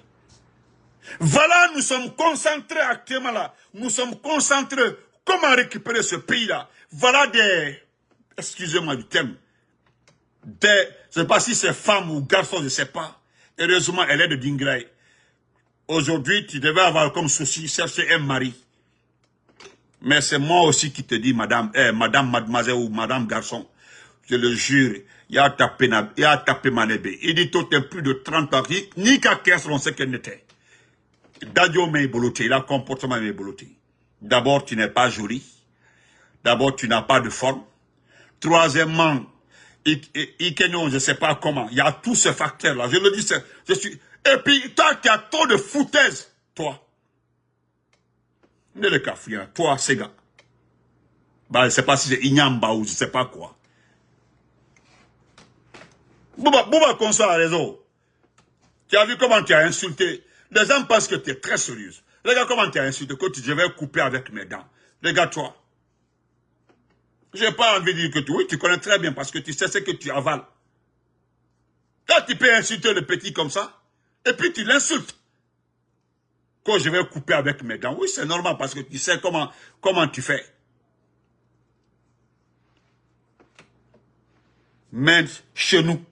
Voilà, nous sommes concentrés actuellement là. Nous sommes concentrés. Comment récupérer ce pays-là? Voilà des... Excusez-moi du terme. Je ne sais pas si c'est femme ou garçon, je ne sais pas. Heureusement, elle est de Dingraï. Aujourd'hui, tu devais avoir comme souci chercher un mari. Mais c'est moi aussi qui te dis, madame, mademoiselle ou madame garçon. Je le jure, il a tapé ma nébé. Il dit, toi, t'es plus de 30 ans. Ni qu'à 15 on sait qu'elle n'était. Dadio m'a éboloté, il a un comportement m'a éboloté. D'abord, tu n'es pas jolie. D'abord, tu n'as pas de forme. Troisièmement, je ne sais pas comment. Il y a tous ces facteurs-là. Je le dis, je suis... Et puis, toi, tu as trop de foutaise, toi. Ne le cafouillard, toi, ces gars. Bah, je ne sais pas si c'est Inyamba ou je ne sais pas quoi. Bouba Konso a raison. Tu as vu comment tu as insulté. Les gens pensent que tu es très sérieuse. Regarde comment tu as insulté. Que je vais couper avec mes dents. Regarde-toi. Je n'ai pas envie de dire que oui, tu connais très bien parce que tu sais ce que tu avales. Quand tu peux insulter le petit comme ça, et puis tu l'insultes. Quand je vais couper avec mes dents, oui, c'est normal parce que tu sais comment tu fais. Mais chez nous,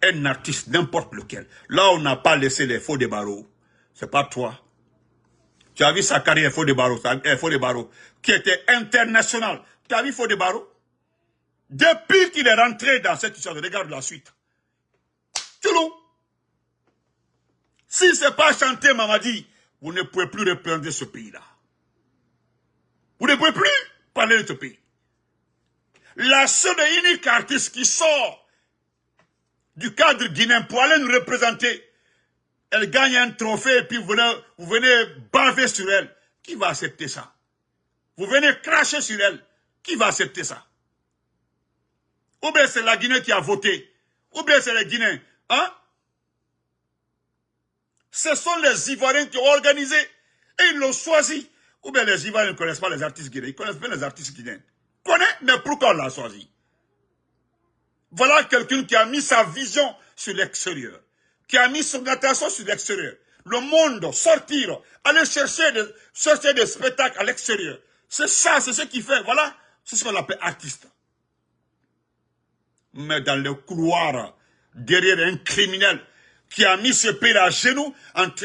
un artiste, n'importe lequel, là on n'a pas laissé les faux des barreaux, c'est pas toi. Tu as vu sa carrière faux des barreaux, qui était international. Tu as vu faux des barreaux? Depuis qu'il est rentré dans cette histoire, regarde la suite. Tchoulou. Si ce n'est pas chanter Mamadi, vous ne pouvez plus reprendre ce pays-là. Vous ne pouvez plus parler de ce pays. La seule et unique artiste qui sort du cadre guinéen pour aller nous représenter, elle gagne un trophée et puis vous venez baver sur elle. Qui va accepter ça? Vous venez cracher sur elle. Qui va accepter ça? Ou bien c'est la Guinée qui a voté. Ou bien c'est les Guinéens. Hein? Ce sont les Ivoiriens qui ont organisé et ils l'ont choisi. Ou bien les Ivoiriens ne connaissent pas les artistes guinéens. Ils connaissent bien les artistes guinéens. connaît, mais pourquoi on l'a choisi? Voilà quelqu'un qui a mis sa vision sur l'extérieur, qui a mis son attention sur l'extérieur. Le monde, sortir, aller chercher des spectacles à l'extérieur. C'est ça, c'est ce qu'il fait. Voilà, c'est ce qu'on appelle artiste. Mais dans le couloir, derrière un criminel qui a mis ce pays à genoux,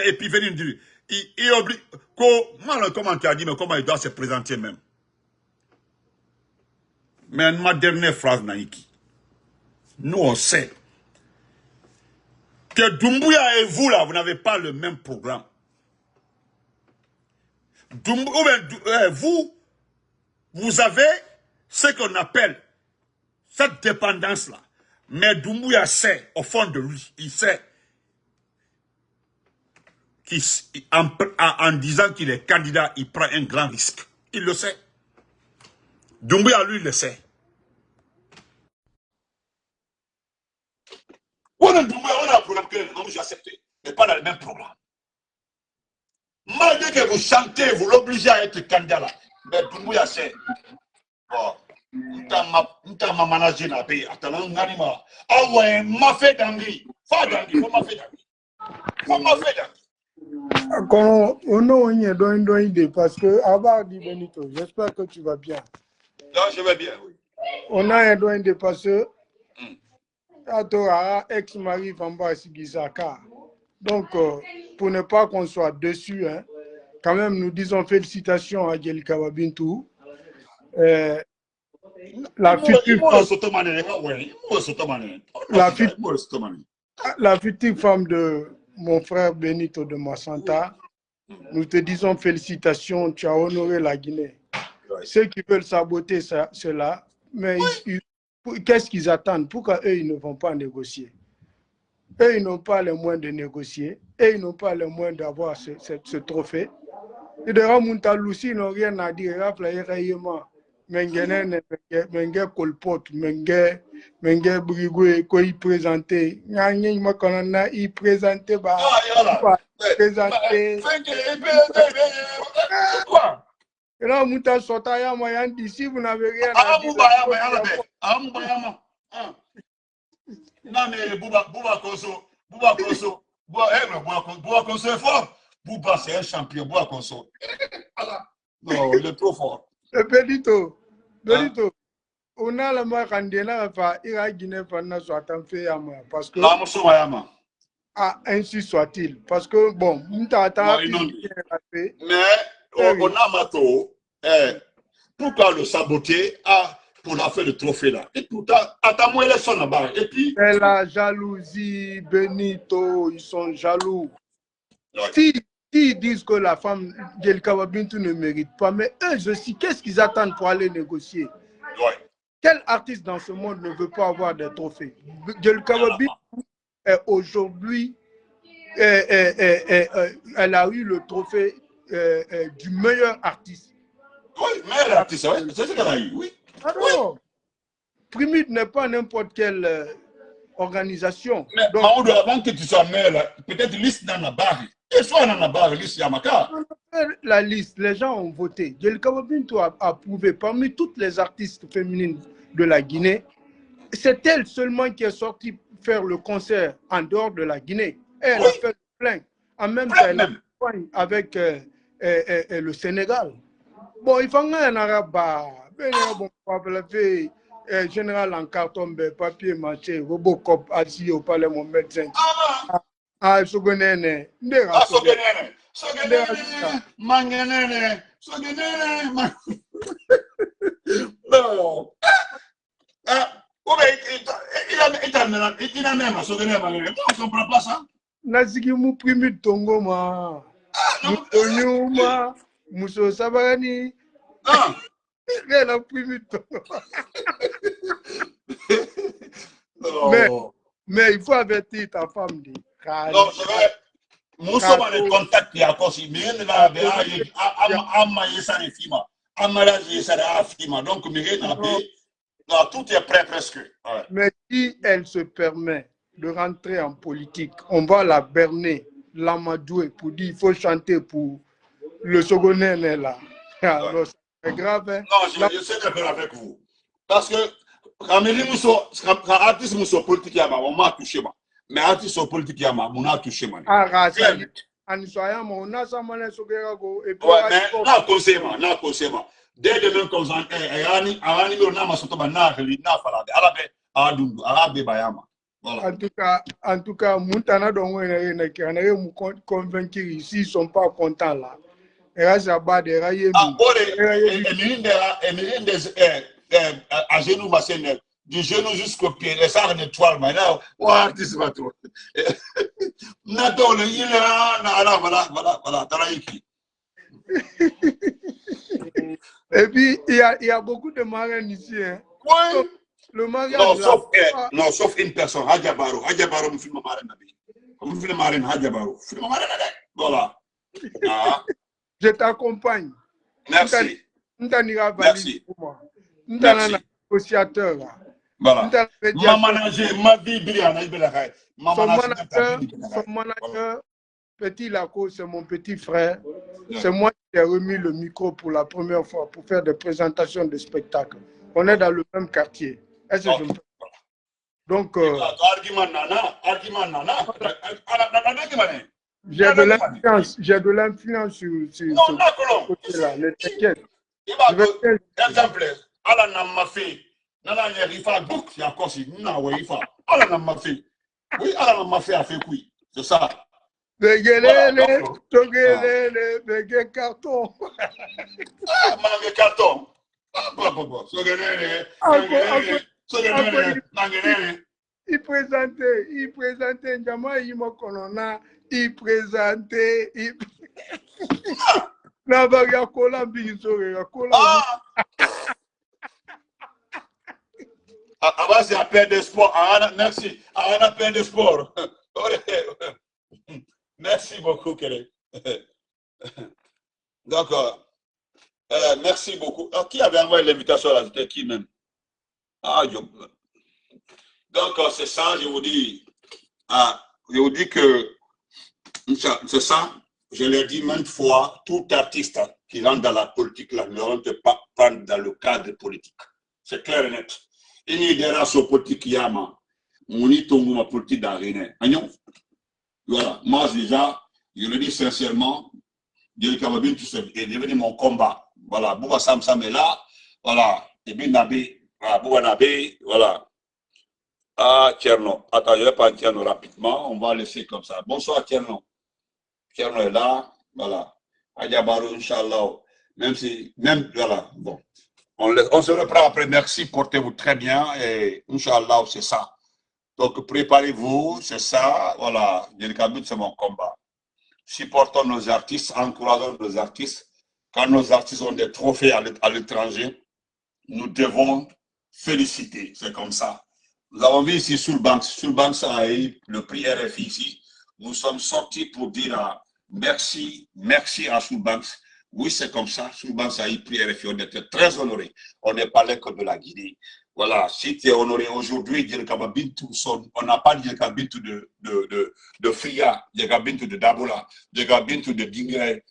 et puis venir dire, il oblige, comment tu as dit, mais comment il doit se présenter même. Mais ma dernière phrase, Naïki. Nous, on sait que Doumbouya et vous, là, vous n'avez pas le même programme. Vous avez ce qu'on appelle cette dépendance-là. Mais Doumbouya sait, au fond de lui, il sait qu'en disant qu'il est candidat, il prend un grand risque. Il le sait. Doumbouya, lui, il le sait. On a un programme que j'ai accepté, mais pas dans le même programme. Malgré que vous chantez, vous l'obligez à être candidat là. Mais Doumbouya sait. Bon, ma manager n'a payé. Attends, on a dit, ah ouais, m'a fait d'angri. Pas d'angri, faut m'a fait d'angri. Faut m'a fait d'angri. Quand on est dans une idée, parce que, avant dit Benito, j'espère que tu vas bien. Non, je vais bien, oui. On a un doigt de parce que, ex-mari Famba Sigisaka. Donc, pour ne pas qu'on soit dessus, hein, quand même, nous disons félicitations à Djelika Babintou. La future femme de mon frère Benito de Massanta, nous te disons félicitations, tu as honoré la Guinée. Ceux qui veulent saboter cela, mais qu'est-ce qu'ils attendent? Pourquoi eux, ils ne vont pas négocier? Eux, ils n'ont pas les moyens de négocier. Eux, ils n'ont pas les moyens d'avoir ce trophée. Et de Ramunta Lucy, ils n'ont rien à dire. Mengene kolpot menge brigoué ko y présenté ngani makonana y présenté ba présenté quoi là muta sota ya moyen d'ici vous n'avez rien à dire non mais Bouba Koso est fort. Bouba c'est un champion. Bouba Koso non il est trop fort. Benito, on a la marque en déna, il a Guinée pendant soit en fait à moi. Parce que. Ainsi soit-il. Parce que, bon, mais on a Mato, pourquoi le saboter pour la faire le trophée là? Et pourtant, attends-moi, les sont là-bas. Et puis. C'est la jalousie, Benito, ils sont jaloux. Ouais. Ils disent que la femme Djelika Babintou ne mérite pas, mais eux aussi, qu'est-ce qu'ils attendent pour aller négocier? Ouais. Quel artiste dans ce monde ne veut pas avoir des trophées? Djelika Babintou, aujourd'hui, elle a eu le trophée du meilleur artiste. Oui, meilleur artiste, oui. C'est ce qu'elle a eu, oui. Alors, Primide n'est pas n'importe quelle organisation. Mais donc, avant que tu sois meilleur, peut-être liste dans la barre. La liste, les gens ont voté. Djelika Babintou a approuvé parmi toutes les artistes féminines de la Guinée. C'est elle seulement qui est sortie faire le concert en dehors de la Guinée. Et elle a fait plein. En même temps, elle a fait avec le Sénégal. Bon, il faut un arabe. Général en carton, papier mâché, Robocop assis au palais, mon médecin. Ah, Sogonene. Sogonene. Non. Il a même Sogonene. On ne comprend pas ça. Naziki mou Primide Tongo ma. Moutonyo ma. Mousso Sabarani. Elle a Primide Tongo. Mais il faut avertir ta femme. Non, c'est vrai. Nous sommes en contact qui a causé. Mais il va donc, tout est prêt presque. Ouais. Mais si elle se permet de rentrer en politique, on va la berner, l'amadouer pour dire qu'il faut chanter pour le Sogonène là. Alors, C'est grave. Hein? Non, je suis d'accord avec vous. Parce que quand artiste mousso politique, on m'a touché. Mais artiste politique, on a touché. Ah, ça y est. En soyant, on a ça, on a ça. Ouais, mais non, conseil. Dès demain, comme ça, en tout cas, Moutana me convaincre ici, ils ne sont pas contents là. Et là, ça bat des rails. À genoux, du genou jusqu'au pied, les arts de toile, maintenant, artiste va trop. Voilà, Et puis, il y a beaucoup de marraines ici. Hein. Oui. Le mariage. Non, sauf une personne, Hadjabaro, me filme marraine. Comme film marraine, Hadjabaro. Film marraine, voilà. Ah. Je t'accompagne. Merci. Merci. Merci. Négociateur. Voilà. Ma manager, ma vie brillante. Son manager, Petit Laco, c'est mon petit frère. Yeah. C'est moi qui ai remis le micro pour la première fois pour faire des présentations de spectacles. On est dans le même quartier. Est-ce que je me... Donc, j'ai de l'influence sur ce côté-là. Ne t'inquiète. Exemple, ala na mafi, nana rifa book ya kosi, na wifa. Ala na mafi. Oui, ala na mafi a fait oui. C'est ça. Béguélé, bégué carton. Ah, mange carton. Il présentait, Ndjama Yimokonona, il présentait, Avant, c'est à peine de sport. Merci. On a peine de sport. Merci beaucoup, Kéré. D'accord. Merci beaucoup. Alors, qui avait envoyé l'invitation là? C'était qui même? Donc, c'est ça, je vous dis. Je vous dis que c'est ça. Je l'ai dit maintes fois, tout artiste qui rentre dans la politique là, ne rentre pas dans le cadre politique. C'est clair et net. Il y a des politique qui a ma politique d'arène. Voilà. Moi, déjà, je le dis sincèrement, Dieu Kababine, tout est devenu mon combat. Voilà. Bouba Sam est là. Voilà. Et bien Nabé. Voilà. Bouba Nabé. Voilà. Ah, Tierno. Attends, je vais pas Tierno rapidement. On va laisser comme ça. Bonsoir, Tierno. Tierno est là. Voilà. Adjabarou, Inch'Allah. Même, voilà. Bon. On se reprend après. Merci. Portez-vous très bien. Et Inch'Allah, c'est ça. Donc, préparez-vous, c'est ça, voilà, Djelkabit, c'est mon combat. Supportons nos artistes, encourageons nos artistes. Quand nos artistes ont des trophées à l'étranger, nous devons féliciter, c'est comme ça. Nous avons vu ici Soulbanks a eu le prix RFI ici. Nous sommes sortis pour dire merci à Soulbanks. Oui, c'est comme ça, Soulbanks a eu le prix RFI, on était très honorés. On n'est pas là que de la Guinée. Voilà, si tu es honoré aujourd'hui, on n'a pas Djelkabintou de Fria, Djelkabintou de Dabola, Djelkabintou de Dingay,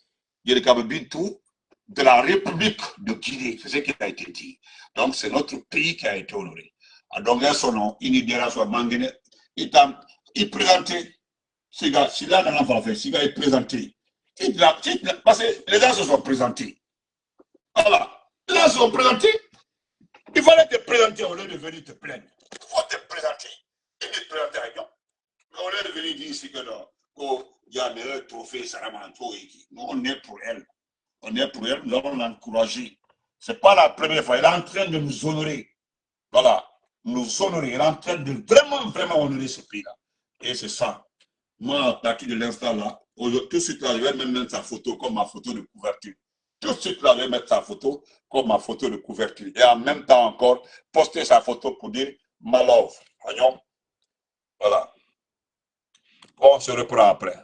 Djelkabintou de la République de Guinée. C'est ce qui a été dit. Donc, c'est notre pays qui a été honoré. Donc, son nom, Inidera soit Mangene, il présentait, ces gars, si là, on va faire, ces gars, il présentait. Parce que les gens se sont présentés. Voilà, les gens se sont présentés. Il fallait te présenter au lieu de venir te plaindre. Il faut te présenter. Et te présenter à Lyon. Mais au lieu de venir dire ici que non, il y a meilleur trophée, Saramanto. Nous, on est pour elle. On est pour elle, nous allons l'encourager. Ce n'est pas la première fois. Elle est en train de nous honorer. Voilà. Nous honorer. Elle est en train de vraiment honorer ce pays-là. Et c'est ça. Moi, à partir de l'instant là, tout de suite là, je vais même mettre sa photo comme ma photo de couverture. Tout de suite là, je vais mettre sa photo comme ma photo de couverture. Et en même temps encore, poster sa photo pour dire « My love ». Voilà. On se reprend après.